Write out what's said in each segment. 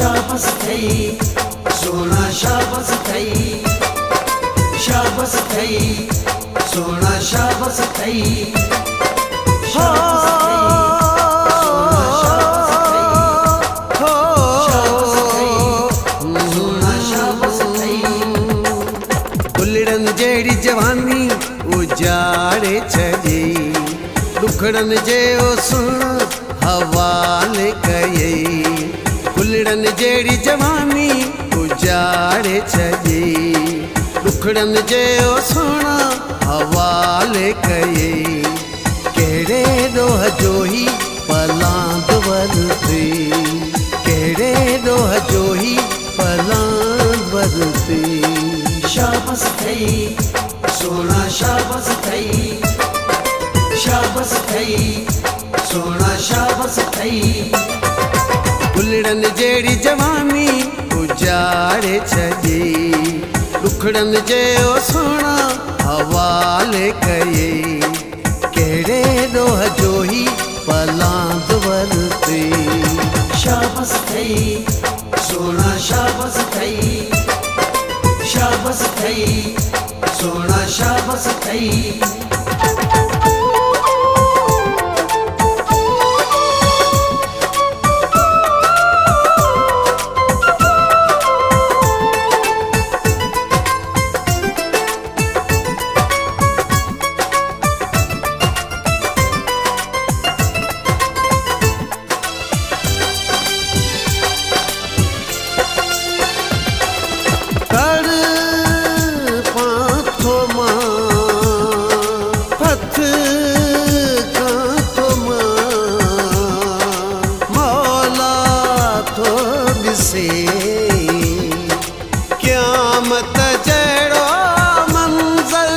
शाबस थई सोना शाबस थई, शाबस थई सोना शाबस थई, शाबस जेड़ी जवानी उजाड़े छजे दुखड़न जे सुन हवाले कये। फुलड़न जेड़ी जवानी उजाड़े छजे दुखड़न जे सुन हवाले कये। केड़े डोह जोही पलांद वरते, केड़े डोह जोही पलांद वरते। शाबस थई सोना शाबस थई, शाबस थई सोना शाबस थई। फुलड़न जेड़ी जवानी उजाड़े छजे दुखड़न जे सोना हवाले कये। केड़े डोह जोही पलांद वरते। शाबस थई सोना शाबस थई, शाबस थई सोना शाबस थई। क्यामत जड़ो मंजर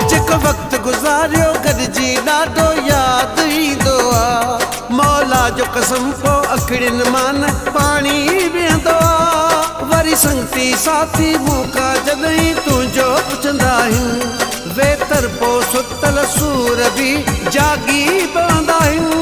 जेको वक्त गुजारियो गॾिजी ॾाढो यादि ईंदो आहे। मौला जो कसम पो अखिड़ियुनि मां न पाणी बीहंदो आहे। वरी संगती साथी मूंखां जॾहिं तुंहिंजो पुछंदा आहिनि वे तरफो सुतल सूर भी जागी पवंदा आहिनि।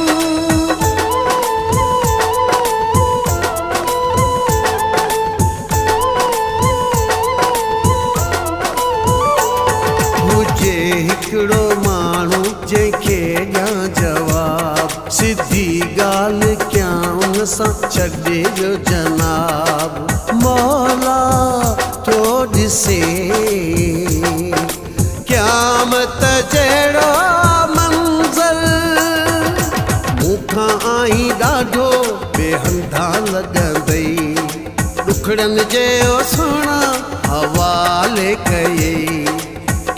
हुजे हिकिड़ो माण्हू जंहिंखे ॾियां जवाब सिधी ॻाल्हि कयां उन सां छॾियो जनाब। मौला तो ॾिसे क्यामत जड़ो मंजर मूंखां आई ॾाढो बेहंधा लॻंदई। दुखड़न जे सुन हवाले कये।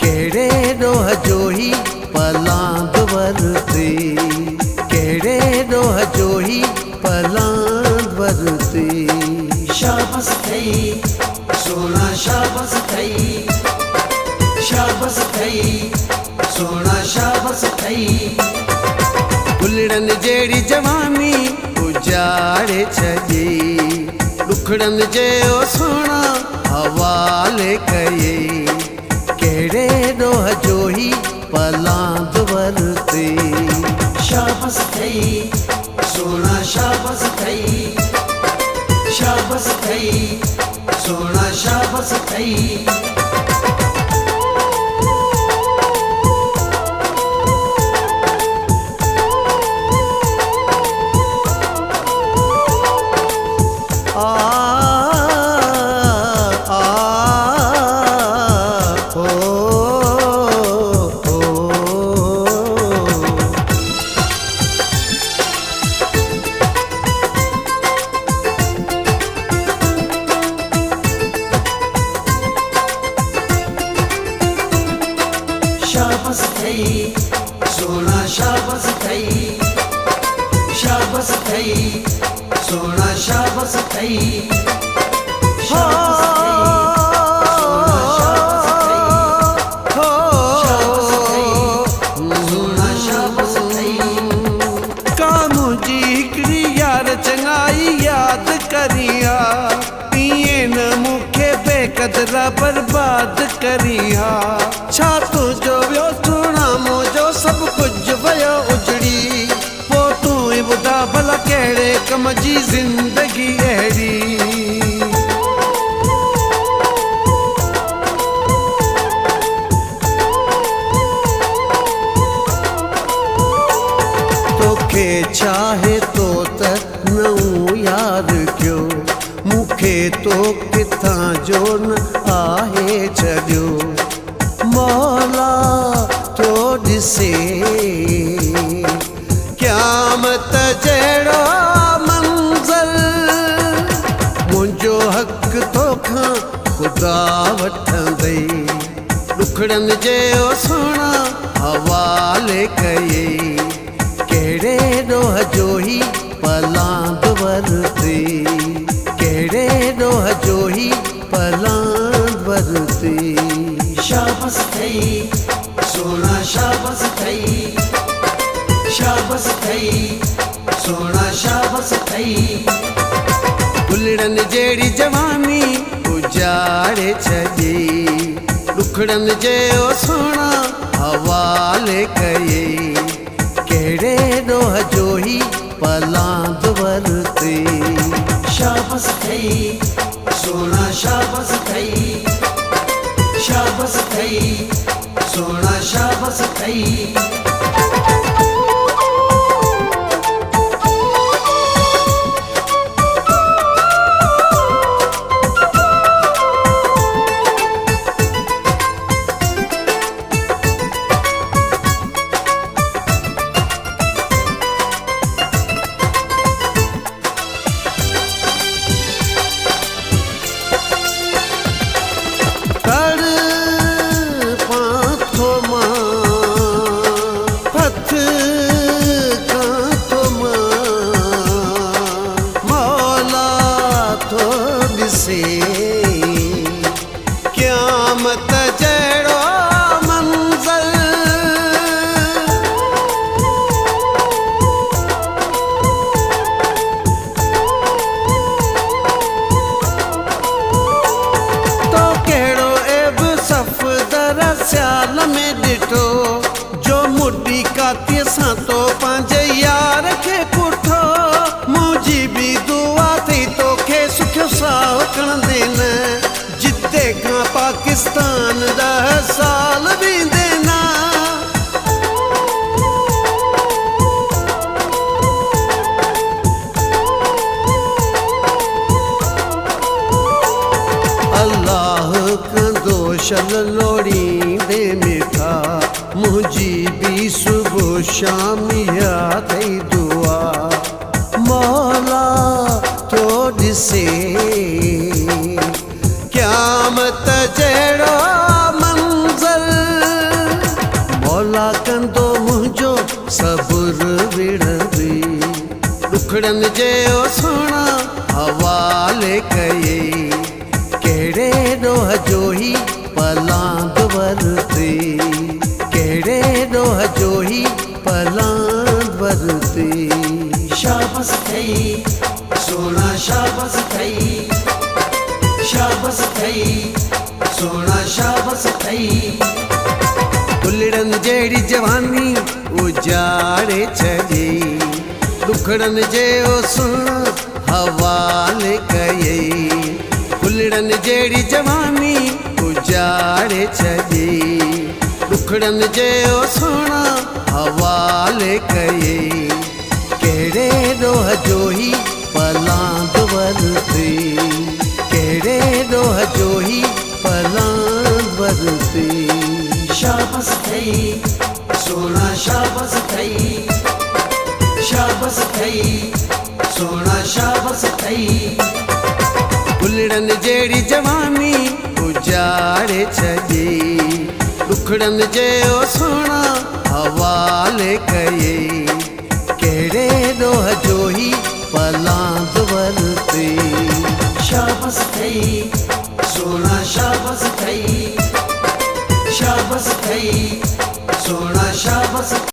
केड़े डोह जोही पलांद वरते, केड़े डोह जोही पलांद वरते। शाबस थई सोना शाबस थई, शाबस थई सोना शाबस थई। फुलड़न जेड़ी जवानी उजाड़े छजे दुखड़न जे सुन हवाले कये। केड़े डोह जोही पलांद वरते। शाबस थई सोना शाबस थई, शाबस थई सोना शाबस थई। शाबस थई सोना शाबस थई, शाबस थई सोना शाबस थई। चंगाई याद करिया पिए न मुखे बेक कदरा बर्बाद करी हा। छा तुंहिंजो वियो सुहिणा मुंहिंजो सभु कुझु वियो उजड़ी, पोइ तूं ई ॿुधा भला कहिड़े कम जी ज़िंदगी अहिड़ी। तोखे चाहे तो त नऊं यार कयो, मूंखे तो किथां जो न आहे छॾियो। मौला तो ॾिसे क़यामत जहिड़ो मंज़र, मुंहिंजो हक़ तोखां ख़ुदा वठंदई। ॾुखड़नि जे सुहिणा हवाले कयई, कहिड़े ॾोह जो ही पलांद वरते, कहिड़े ॾोह जो ही पलांद वरते। शाबस अथई सोना शाबस अथई, शाबस अथई सोना शाबस अथई। गुलड़नि जहिड़ी जवानी उजाड़े छॾी, ॾुखड़नि जे सुहिणा हवाले कयई, कहिड़े ॾोह जो ही पलांद वरते। शाबस अथई सोना शाबस अथई, शाबस अथई सोना शाबस अथई। क़यामत जहिड़ो मंज़र, तो कहिड़ो एब सफ़दर सियाल में ॾिठो, जो मुडी कातीअ सां तो पंहिंजे यार खे पुठो। मुंहिंजी बि दुआ थी तोखे सुखियो साह खणंदे न, जिते खां पाकिस्तान 10 साल वेंदे न। अल्लाह कंदो शल लोड़ींदे मिठा, मुंहिंजी बि सुबुह शाम इहा अथई दुआ। मौला तो ॾिसे क़यामत जहिड़ो मंज़र, मौला कंदो मुंहिंजो सबुर विढ़ंदी। ॾुखड़नि जे सुहिणा हवाले कयई, कहिड़े ॾोह जो ही पलांद वरते, कहिड़े ॾोह जो ही पलांद वरते। शाबस अथई सोना शाबस अथई, शाबस अथई सोना शाबस अथई। गुलड़नि जहिड़ी जवानी उजाड़े छॾी, ॾुखड़नि जे सुहिणा हवाले कयई, गुलड़नि जहिड़ी जवानी उजाड़े छॾी, ॾुखड़नि जे सुहिणा हवाले कयई, कहिड़े ॾोह जो ही पलांद वरते, कहिड़े ॾोह जो ही पलांद वरते। शाबस अथई सोना शाबस अथई, शाबस अथई सोना शाबस अथई। गुलड़नि जहिड़ी जवानी उजाड़े छॾी, ॾुखड़नि जे सुहिणा हवाले कयई, कहिड़े ॾोह जो ही पलांद वरते। शाबस अथई सोना शाबस अथई, शाबस अथई सोना शाबस।